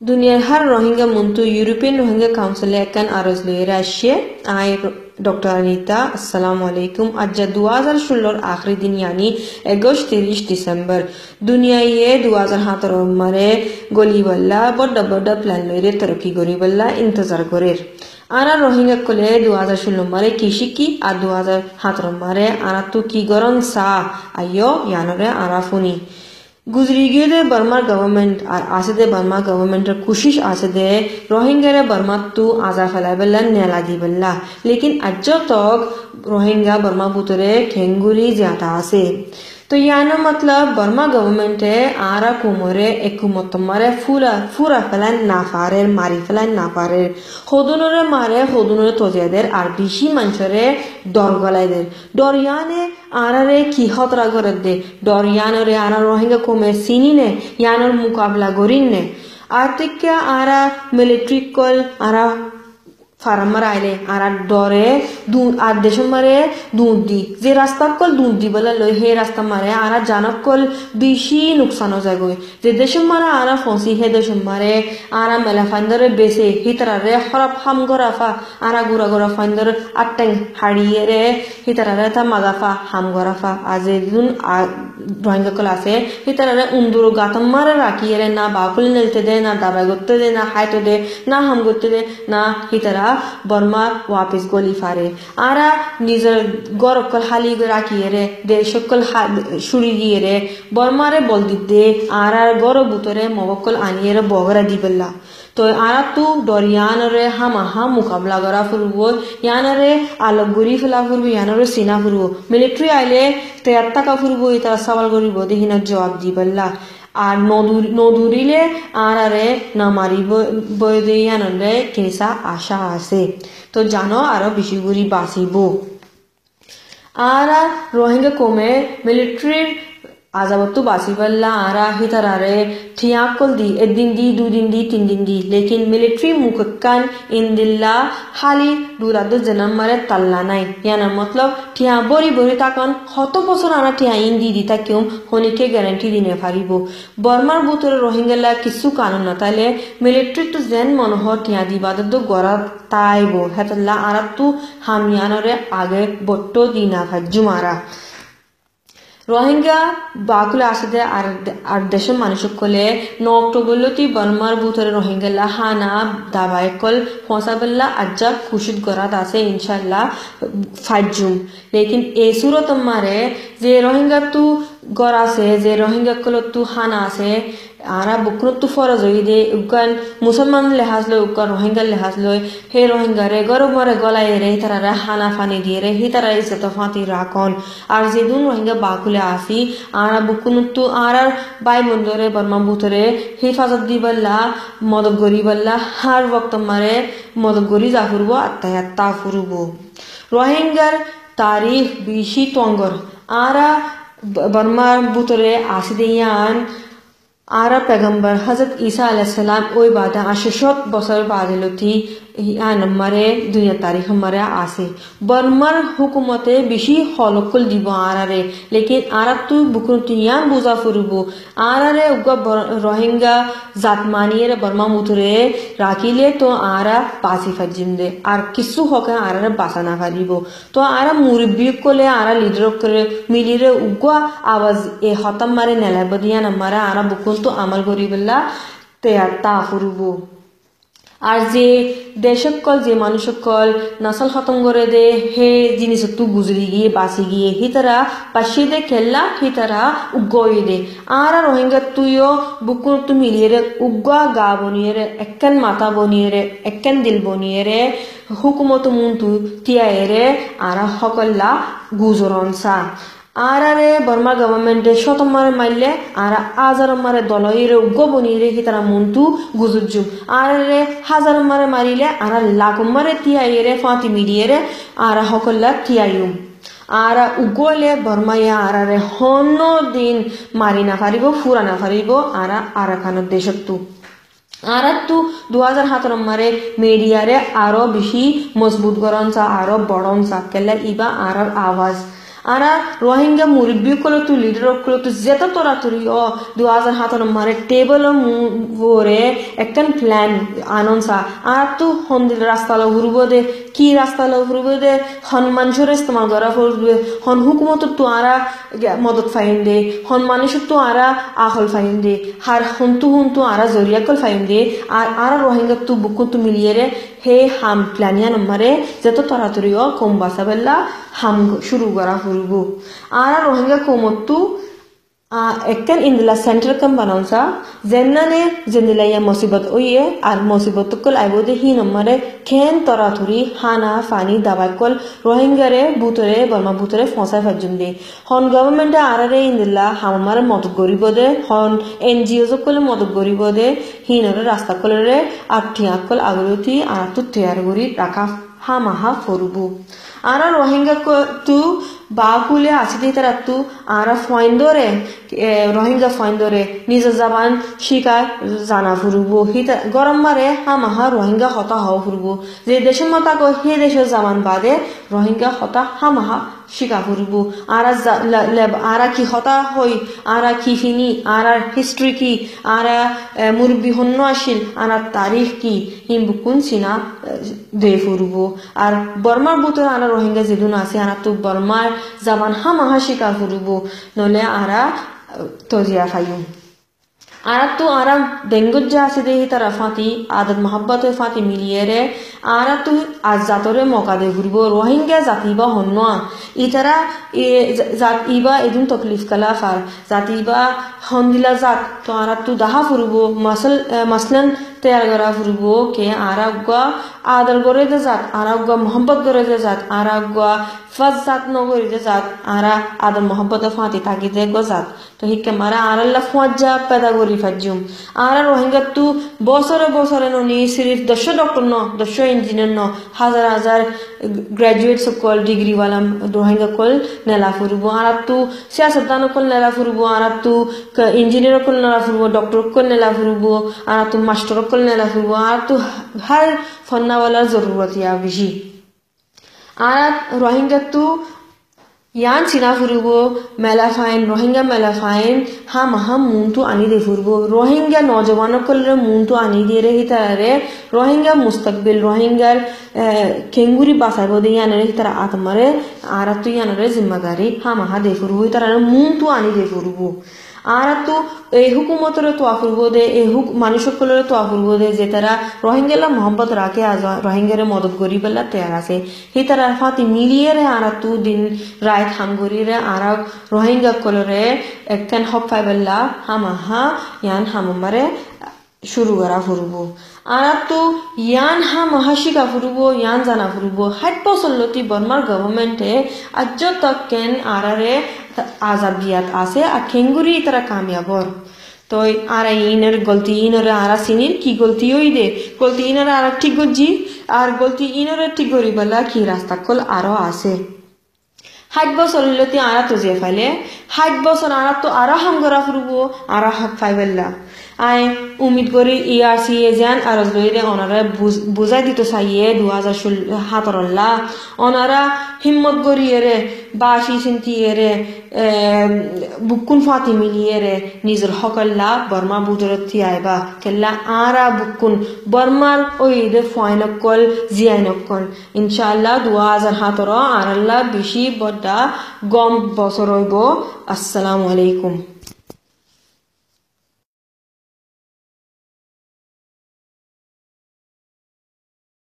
দুনিয়ার হার রোহিঙ্গা মন্তু ইউরোপিয়ান রোহিঙ্গা কাউন্সিলে একখান আরজ লইয়ে আসছে আই ডক্টর अनीता अस्सलाम वालेकुम आज 2016 आखिरी दिन यानी 31 डिसेंबर दुनिया ये 2017 मारे गोली बल्ला बड़ा प्लान लइरे तरक्की गरी बल्ला इंतजार करे आरा रोहिंग्या कोले 2016 मारे किसी की आ 2017 मारे आरा तू की गरन सा आयो यानरे आरा फुनी गुजरी गए बर्मा गवर्नमेंट और आसे दे बर्मा गवर्नमेंट कोशिश आसे दे रोहिंग्या बर्मा तू आजा फैला बल्ला नेला दी बल्ला लेकिन अज्जो तक रोहिंग्या बर्मा बुतरे खेंगुरी ज्यादा आसे तो याना मतलब बर्मा गवर्नमेंट है आरा कुमरे एक मतमरे फूरा फैलान नाफारे मारी फैलान नाफारे खुदुनरे मारे खुदुनरे तोजेदेर और बिशी मंचरे डर गलाइदेर डर याने आरा रे की खतरा करे दे डर याने रे आरा रोहिंग्या कुमे सीनी ने यानर मुकाबला गोरिन ने आर्थिक क्या आरा मिलिट्री कल आरा फार्मर आइले आरा डरे दूध आदेश मारे दूध दी जे रास्ता कल दूध दी बला लो हे रास्ता मारे आरा जानक कल बिशी नुकसान हो जाएगा जे देश मारा आरा फंसी है देश मारे आरा मेला फाइंडर बेसे हितरा रे खराब हम गोराफा आरा गुरा फाइंडर अटेंग हाड़िये रे हितरा रे था मजाफा हम गोराफा आज दिन रोहिंग्या क्लासे हितरा रे उन्दुर गातम मारे राखी रे ना बाकुल नलते दे ना दाबा गोत्ते दे ना हाइट दे ना हम गोत्ते दे ना हितरा बर्मा वापस गोली फारे आरा निजर गौरकल हाली राखी रे देशकल शुरी रे बर्मा रे बोल दे आरा गौरव बुतरे मवक्कल आनिए रे बोगरा दी बल्ला तो आरा तू डोरियान रे हम मुकाबला करा फुरबो यान रे आलगुरी फला फुरबो यान रे सीना फुरबो मिलिट्री आइले तयत्ता का फुरबो इता सवाल करिबो देहिना जवाब दी बल्ला আর নদুরিলে আরারে না মারিব বয়দিয়ানলে কেসা আশা আছে তো জানো আরো বেশি করে বাঁচিব আরা রোহিঙ্গা কমে মিলিটারির आजाबत तो बासी बल्ला आरा ही तरारे ठिया कल दी एक दिन दी दो दिन दी तीन दिन दी लेकिन मिलिट्री मुकक्कन इन दिल्ला हाली दूरा दो जन्म मारे तल्ला नहीं याना मतलब ठिया बोरी ताकन हतो बसर आना ठिया इन दी ता क्यों होने के गारंटी दिने फारिबो बर्मार बुतरे रोहिंग्या किस्सु कानून नताले मिलिट्री तो जेन मनोहर ठिया दी बाद दो गोरा ताइबो हेतल्ला आरा तू हम यानरे आगे बट्टो दीना फज्जु मारा रोहिंग्या बाकुले आसदे आर देशम मानुषक कोले 9 अक्टोबर लोती बर्मार बुतरे रोहिंग्या हाना दाबाय कल फसाबल्ला अज्जा खुशिद गरात आसे इंशाल्लाह फाजुम लेकिन ए सूरत मारे जे रोहिंग्या तू गरा से जे रोहिंग्या कल तू हाना से आरा बुकरत तू फरज होई दे उगन मुसलमान लिहाज लो उगन रोहिंग्या लिहाज लो हे रोहिंग्या रे गरब मारे गलाय रे हितरा रे हाना फानी दिए रे हितरा इज्जत फाती राखन आर जेदुन रोहिंग्या बाकुले आसी आरा बुकुन तू आरा बाय बंदरे बर्मा बुतरे हिफाजत दी बल्ला मदद गरी बल्ला हर वक्त मारे मदद गरी जाफुरबो अत्ता फुरबो रोहिंग्यार तारीख बिशी तोंगर आरा बर्मा बुतरे आसिदियान आरा पैगंबर हजरत ईसा अलैहिस्सलाम ओई बादा आशुशत बसर बागलती यान मारे दुनिया तारीख मारे आसे बर्मर हुकूमते बिशी हलकुल दिबो आरा रे लेकिन आरा तू बुकुतियान बुजा फुरबो आरा रे उगा रोहिंग्या जात मानिए रे बर्मा मुतरे राखिले तो आरा पासी फजिम दे आर किस्सु होके आरा रे बासाना फारिबो तो आरा मुरब्बी कोले आरा लीडर करे मिली रे उगा आवाज ए खतम मारे नेला बदियान मारा आरा बुकुन तो अमल करिबल्ला तयत्ता फुरबो আর যে দেশক কল যে মানুষক কল নসল খতম করে দে হে জিনিস তু গুজরি গিয়ে বাসি গিয়ে হিতারা পাশে দে খেললা হিতারা উগই দে আর রোহিঙ্গা তুইও বুকুন তু মিলিয়ে রে উগা গা বনিয়ে রে একখান মাথা বনিয়ে রে একখান দিল বনিয়ে রে হুকুমত মুন্তু তিয়ায়ে রে আর হকল্লা গুজরনসা आरा रे बर्मा गवर्नमेंट शत मारे मारले आरा आजार मारे दलइरे उगो बनिरे हितरा मुंतु गुजुजुम आरा रे हजार मारे मारिले आरा लाख मारे तियाइरे फाति मिडिरे आरा हकल्ला तियायुम आरा उगोले बर्मा या आरा रे हन्नो दिन मारी ना फारिबो फुरा ना फारिबो आरा खान देशकतु आरा तू 2017 मारे मीडिया रे आरो बिशी मजबूत गरनसा आरो बड़नसा केला इबा आरा आवाज ara rohingya muribbi kolo tu leader kolo tu zeta tora turi o 2007 mare table vore ekkan plan anonsa ara tu hondil rasta lo hurbode ki rasta lo hurbode hon manjur istemal gora hurbe hon hukumat tu ara madad fainde hon manish tu ara ahol fainde har huntu ara zoriya kol fainde ara rohingya tu bukku tu miliyere he ham planian mare zeto taraturi o kombasa bella ham shuru gora hurbu ara rohingya komottu ekkan indila center kam banonsa zennane zendila ya musibat oye ar musibat kol aibode hi namare ken taraturi hana fani dabakol rohingya re butore burma butore fonsa fajunde hon government arare indila hamar modod goribode hon NGOs kol modod goribode hinore rasta kolere athiya kol agroti aratu tayar gori rakha hamaha forbu ara rohingya ko tu বাকুলে আসিতে তারাতু আরা ফাইন্দরে রোহিঙ্গা ফাইন্দরে নিজ জবান শিকা জানা ফুরবো হিতা গরম মারে হামাহা রোহিঙ্গা হতা হও ফুরবো যে দেশের মতা কো হে দেশের জামান বাদে রোহিঙ্গা হতা হামাহা শিকা ফুরবো আরা কি হতা হই আরা কি ফিনি আরা হিস্ট্রি কি আরা মুরব্বি হন্ন আসিল আরা তারিখ কি হিমবুকুন সিনা দে ফুরবো আর বর্মার বুতর আরা রোহিঙ্গা যেদুন আছে আরা তো বর্মার zaman hamaha shika furubu nole ara tozia fayum ara tu ara dengujja aside hi tarafati adat mohabbat fati miliyere ara tu azatore moka de furubu rohingya zatiba honnoa itara zat iba edun taklif kala far zatiba hondila zat to ara tu daha furubu maslan tayar gara furubu ke ara gwa adal gore de zat ara gwa mohabbat gore de zat ara gwa fazat nogori de zat ara adal mohabbat fati tagide gwa zat to hikke mara ara la fwajja pedagori fajjum ara rohingya tu bosore no ni sirif 10 doctor no 10 engineer no hazar graduates kol degree wala rohingya kol nela furubu ara tu siyasatdano kol nela furubu ara tu engineer kol nela furubu doctor kol nela furubu ara tu master kol nela furubu ara tu har fonna wala zarurat ya bishi ara rohingya tu yan china furubo melafain rohingya melafain ha muntu ani de furubo rohingya nojawano kolle muntu ani de re hitare rohingya mustaqbil rohingya kenguri basaibo de yanare hitara atmare aratu yanare zimmadari ha de furubo hitara muntu ani de furubo aratu e hukumatore to afurbo de e মানুষকলরে তো afurbo de jetara rohingya mohabbat rake aza rohingya re madad gori bella tayar ase hitara fati miliyere aratu din rai thangori re ara rohingya kolore ekkan hoppai bella hamaha yan hamamare shuru gara furubo aratu yan hamahashika furubo yan jana furubo hat posolloti Burma government e ajjo takken arare azabiyat ase a kenguri tara kamyabor toy ara iner golti iner ara sinir ki golti oide golti iner ara ঠিক গজি আর golti iner ঠিক গরি bala ki rasta kol aro ase 8 বছর লতি আরা তো যে ফাইলে 8 বছর আরা তো আরা হাম গরা ফুরবো আরা হক ফাইবেল্লা আই উমিদ করি ইআরসি এজান আরজ লইরে ওনারা বুঝাই দিত চাইয়ে 2017 ওনারা হিম্মত গরিয়েরে বাসি সিনতিয়েরে বুকুন ফাতি মিলিয়েরে নিজের হকল্লা বর্মা বুদরতি আইবা কেল্লা আরা বুকুন বর্মার ওইদে ফাইনকল জিয়াইনকল ইনশাআল্লাহ 2017 আরাল্লাহ বেশি বড় গম বছর হইব আসসালামু আলাইকুম।